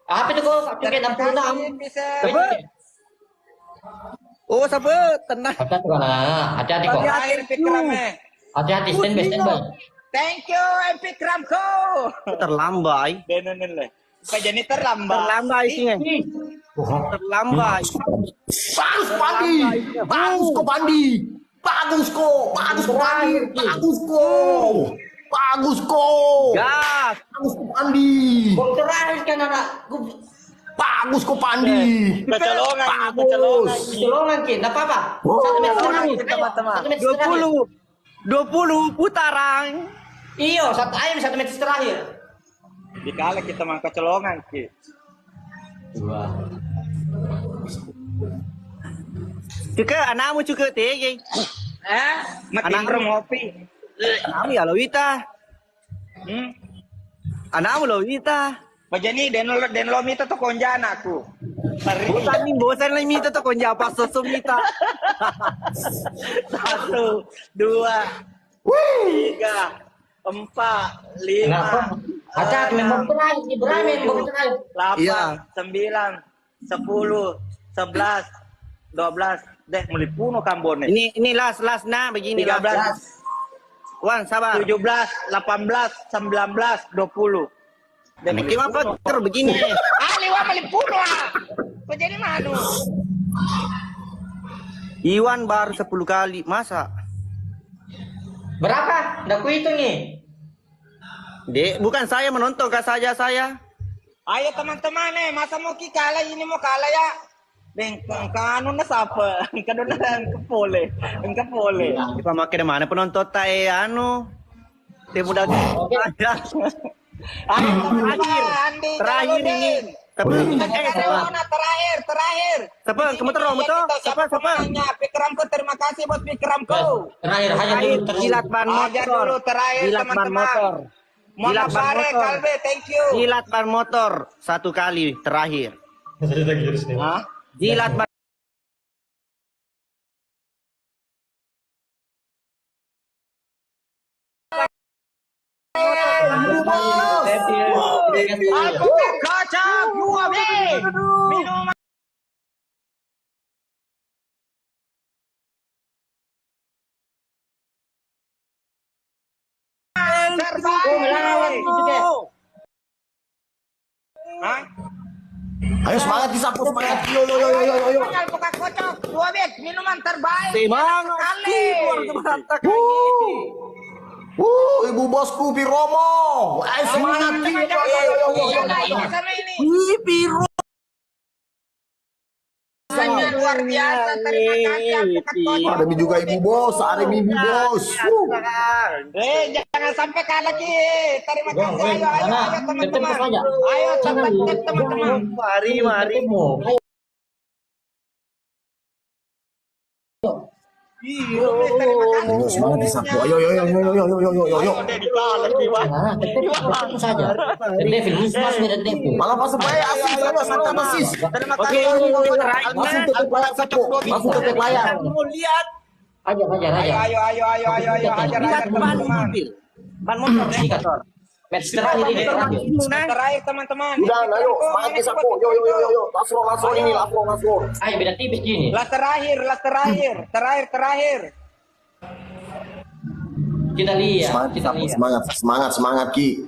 Apa itu kok? Pakai Terima 66. kasih, bisa. Oh, siapa? Tenang. Hati-hati kok. Hati-hati kok. Terakhir Fikram Hati-hati, standby. Thank you, Fikramku. Terlambai. Denun le. Pak jadi terlambat. Terlambai sih. Terlambai. Bagus Pandi. Bagus kok Pandi. Bagus kok Gas. Bagus kok Pandi. Gol terakhir kan anak. Bagus kok Pandi. Kecolongan, Bagus. Colongan Ki, enggak apa-apa. Oh. 1 menit Kecolongan, terakhir. teman-teman. 1 menit terakhir. 20 putaran. Iyo, 1 menit terakhir. Dikala kita mang kecolongan ki. Juga anakmu juga tege. Makin Anak- ngopi. Anakmu ya Lowita. Anakmu Lowita. Bajani den lo mita to konjana aku. Bosan lah minta tuh konja apa sosok minta. 1, 2, 3, 4, 5. Kenapa? Hati-hati memang terakhir, berani memang terakhir. 8, Iya. 9, 10, 11, 12. Deh mulai puno kambone. Ini last nah begini 13, Wan sabar. 17, 18, 19, 20. Deh mulai Bikin apa puno. ter begini? Liwa mulai puno ah. Kok jadi manu? Iwan baru 10 kali masa. Berapa? Nggak ku hitung nih. Dek, bukan saya menonton kak saja saya. Ayo teman-teman masa mau kalah ini mau kalah ya. Beng, kanu na sapa, kanu na kepole, kepole. Kita makin mana penonton tay anu. Temu dah. Ayo Terakhir. Terakhir ini. Terakhir. Terakhir. Siapa? Kamu terus, siapa? Fikramku, terima kasih buat Fikramku. Terakhir hanya dulu Jilat ban Aja motor. dulu terakhir Jilat ban teman-teman. motor. Jilat Mama ban Pare, motor. Kalbe, thank you. Jilat ban motor 1 kali terakhir. Hah? Jilat ban Alpukat kacang, dua B. Minuman terbaik. Hah? Ayo semangat disapu semangat. Yo yo yo yo yo yo. Alpukat kocok, dua B. Minuman terbaik. semangat Sekali. keluarga berantak ini. Ibu bosku Piromo. Ayo semangat Ki. Yo yo yo yo yo. Sama ini. Ih, biru. Hanya luar biasa. Terima kasih alpukat kocok. Ada juga ibu bos, ada ibu bos. Jangan sampai kalah Ki. Terima kasih. Ayo, ayo, ayo teman-teman. Tetep saja. Ayo tetep teman-teman. Mari. Ayo semangat disapu. Ayo yo yo yo yo yo yo yo yo yo. Tetep saja. Red Devil, Wismas nih Red Devil. Malah pas supaya asis, ayo santai asis. Terima Oke, kasih. Langsung tutup layar sapu. Langsung tutup layar. Mau lihat Ajar, ajar, Ayo, ajar. ayo, ajar lihat ban teman-teman. mobil. Ban motor. Sikat. Match terakhir ini terakhir. Terakhir teman-teman. Udah, ayo semangat disapu. Yo yo yo yo yo. Lasro ini, lasro. Ayo beda tipis gini. Last terakhir. Terakhir. Kita lihat, Semangat kita disapu, lihat. semangat Ki.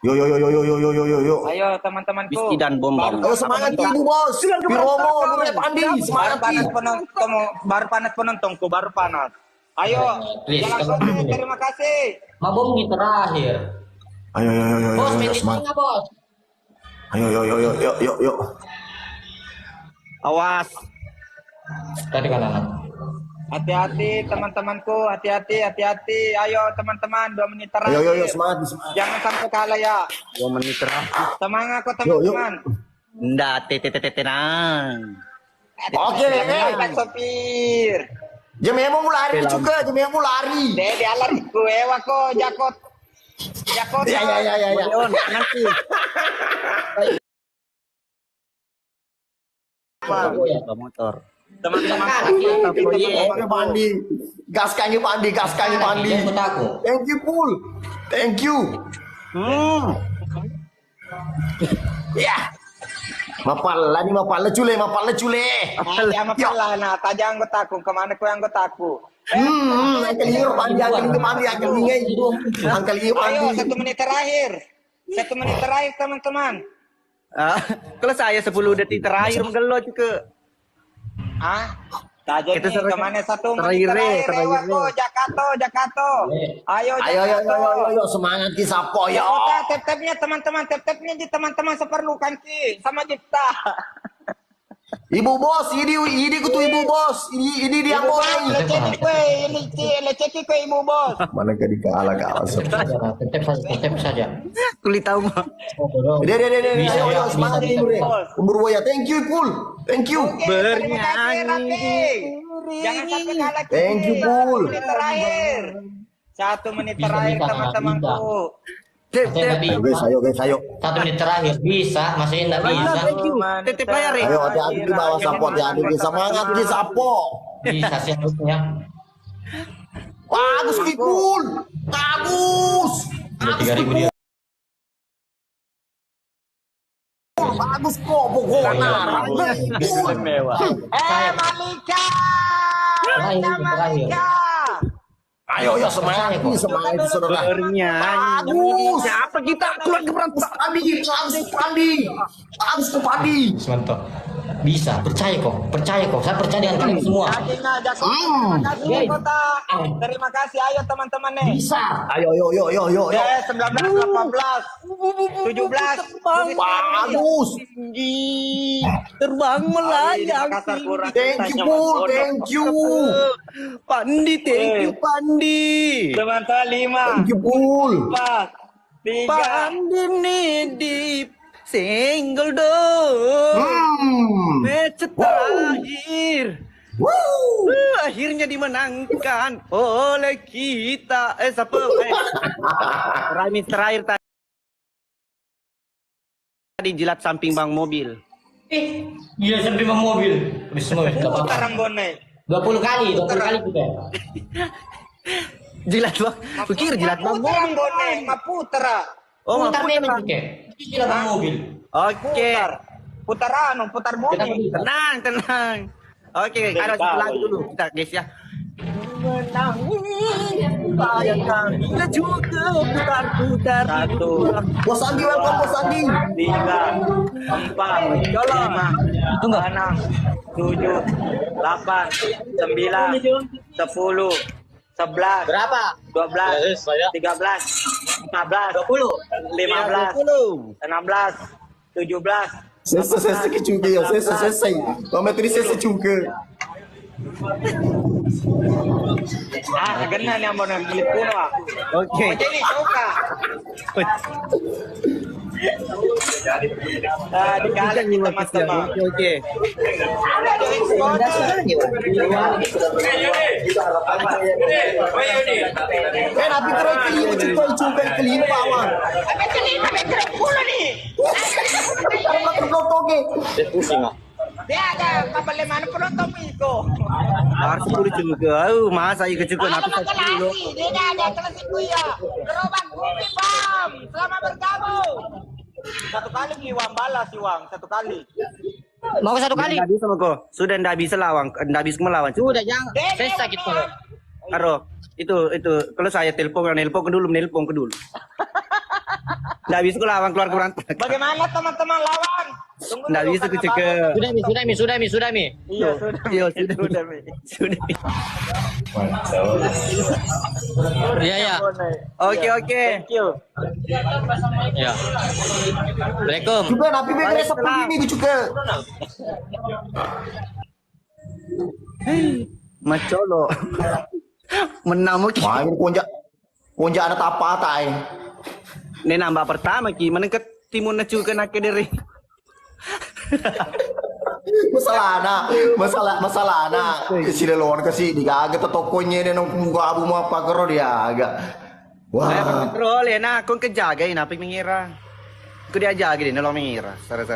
Yo yo yo yo yo yo yo yo yo yo. Ayo teman-temanku. Whisky dan bom. Ayo semangat Ki ibu bos. Piromo, Nurul Pandi, semangat Ki. Baru panas penontonku, baru panas. Ayo, Please, jangan kalau sombong, begini. terima kasih. Mabom di terakhir. Ayo yo yo yo yo Bos, yo main semangat. tengah bos. Ayo yo yo yo yo yo yo. Awas. Tadi kanan. Hati-hati teman-temanku, hati-hati. Ayo teman-teman, 2 menit terakhir. Ayo yo yo semangat semangat. Jangan sampai kalah ya. 2 menit terakhir. Semangat kok Yo, yo. teman-teman. Nggak tenang. Oke, Pak sopir. Jam mau lari juga, jam mau lari. Dia lari gue wako jakot. Jakot. Ya. Leon, nanti. Motor. Teman-teman. Oke Pandi. Gaskan Pandi. Jangan ikut aku. Thank you Pul. Thank you. Ya. Mapala cule. Ya mapalah na taja anggotaku kemana ko anggotaku. Angkel ingin Pandi. Ayo 1 menit terakhir. 1 menit terakhir teman-teman. Kalau saya 10 detik terakhir menggelo juga. Taja Itu nih kemana 1 terakhir. menit terakhir. Wako Jakato. Ayo Jakato. Semangat Ki Sapo ya. Tap-tapnya teman-teman, tap-tapnya di teman-teman seperlukan Ki sama Jipta. Ibu bos, ini kutu ibu bos. Ini dia boy. Leceki kue ibu bos. Mana gak dikalah. Tetep saja. Kulit tahu mah. Dia. Bisa, Ayo ya, semangat bisa. Bre. Umur Boya, thank you Pul. Thank you. Oke, terima kasih Raffi. Jangan sampai kalah Ki. Thank you, Bul. 1 menit terakhir. 1 menit Bisa, terakhir bisa, teman-temanku. Saya Ayo guys, ayo. 1 menit terakhir bisa, masih enggak bisa. Thank you. Titip layar ya. Ayo hati-hati di bawah Sapo, hati-hati. Semangat Ki Sapo. Bisa sih harusnya. Bagus Ki Pul. Bagus. Udah 3.000 dia. Bagus kok pokoknya. Malika. Terakhir. Ayo semangat Ki, semangat saudara. Bernyanyi. Bagus. Siapa kita keluarga berantak? Bagus ke Pandi. Mantap. Bisa, percaya kok. Saya percaya dengan kalian semua. Terima kasih, ayo teman-teman nih. Bisa. Ayo. 19, 18, 17. Bagus. Terbang melayang. Thank you Pul, thank you. Pandi, thank you Pandi. Teman-teman 5, Thank you Pul. 4, 3. Pandi nih di single dong. Match terakhir. Akhirnya dimenangkan oleh kita. Siapa? Ramis terakhir tadi. jilat samping bang mobil. Gila sampai bang mobil. Habis semua enggak apa-apa. Sekarang bonek. 20 kali juga. Jilat bang. Kukira jilat bang mobil. Sekarang bonek, maputra. Oh, Putar maaf. memang juga. Gila bang mobil. Oke. Putar bumi. Tenang. Oke, ada satu lagu dulu kita guys ya. Bayangkan bila juga putar-putar. 1, Bos Andi, welcome Bos Andi. 3, 4, 5, 6, 7, 8, 9, 10, 11, Berapa? 12, 13, 14, 15, 16, 17. Sesa juga ya, sesa. Komentari sesa juga. Ganun yan mo ng Pilipino ako. Oke. Jadi, suka. Dikalat kita teman-teman. Oke. Nabi keroy kelima juga kelima awal. May kalipa pulo ni. Kalau toge. Di ada, kapaliman po ng tomiko. Harus puluh juga. Masa ikut juga Ano napi sa kilo. makalasi? Di na, ada kalasi kuya. Gerobak bumi, Bam. Selamat bergabung. Satu kali liwang balas, Iwang. Satu kali. Mau ke satu kali? Nggak bisa kok. Sudah nggak bisa lawan, nggak bisa melawan. Sudah jangan. Saya sakit kok. Aro, itu kalau saya nelpon ke dulu. Nggak bisa lawan keluarga berantak. Bagaimana teman-teman lawan? Tunggu Nggak dulu, bisa karena kecek. Sudah mi. Iya, sudah. Iya sudah. Iya. Oke. Thank you. Ya. Assalamualaikum. Juga Nabi beres seperti ini juga. Macolo. Menamuk. Wah, ini ponjak anak apa tay? Ini nambah pertama ki, mana ke timun na juga nak dari. Masalah anak. Sila lawan kasi di agak tokonya ini nong muka abu mau apa kero dia agak. Saya Wah, patrol ya nak, kau kejaga ini apa mengira? Kau dia jaga ini nolong mengira, sara.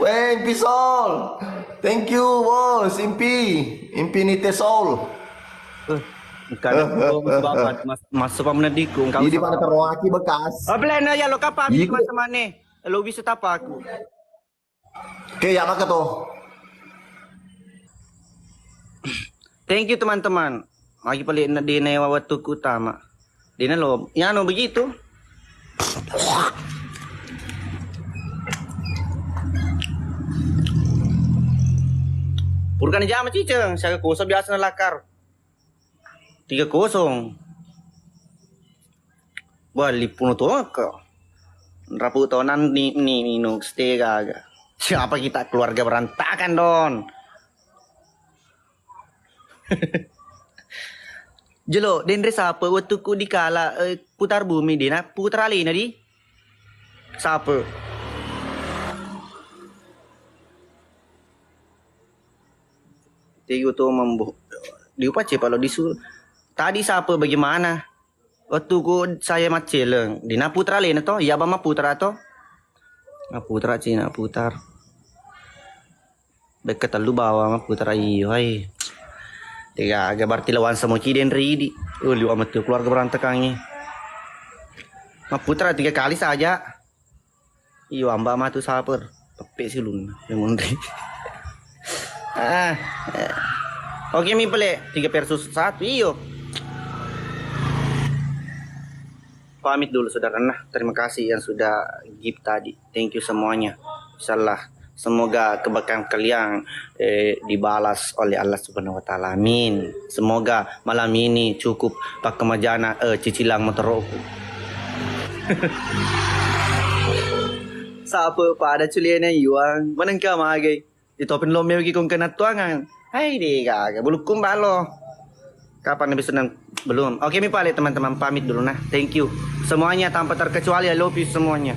Weng Pisol. Thank you, bos. Infinite Soul. Bukan masuk apa menadiku. Ini pada terowaki bekas. Oh belanda ya lo kapan Iya, mas mana? Lo bisa tapa aku. Oke, ya maka tuh. Thank you teman-teman. Lagi pelik di waktu utama. Dina lo, ya no begitu. Purkan jam ciceng, saya kosa biasa lakar. 3-0. Balik puno to ka. Rapu tonan ni no stega aga. Siapa kita keluarga berantakan don. Jelo, dendre siapa waktu ku dikala putar bumi dina putar ali na di. Siapa? Tigo to mambo. Di upace kalau disuruh. Tadi siapa bagaimana? Waktu ku saya macel, dina putra lain to, ya bama putra to. Na putra Cina putar. Dekat lu bawa ma putra iyo hai. Tiga agak berarti lawan sama kiden ridi. Lu amat tuh keluarga berantakannya. Ma putra 3 kali saja. Iyo amba ma tuh saper. Pepek sih lu. Memang Oke mi pele 3 versus 1 iyo. Pamit dulu saudara. Nah, terima kasih yang sudah give tadi. Thank you semuanya. Insyaallah semoga kebaikan kalian dibalas oleh Allah Subhanahu wa taala. Amin. Semoga malam ini cukup pak kemajana cicilang motor aku. Sapa pada culiana yuang manangka magai. Ditopin lo mewgi kong kenatuangan. Hai deh kagak bulu kumbalo. Kapan habis senang? Belum. Oke, mi pale teman-teman pamit dulu nah. Thank you. Semuanya tanpa terkecuali I love you semuanya.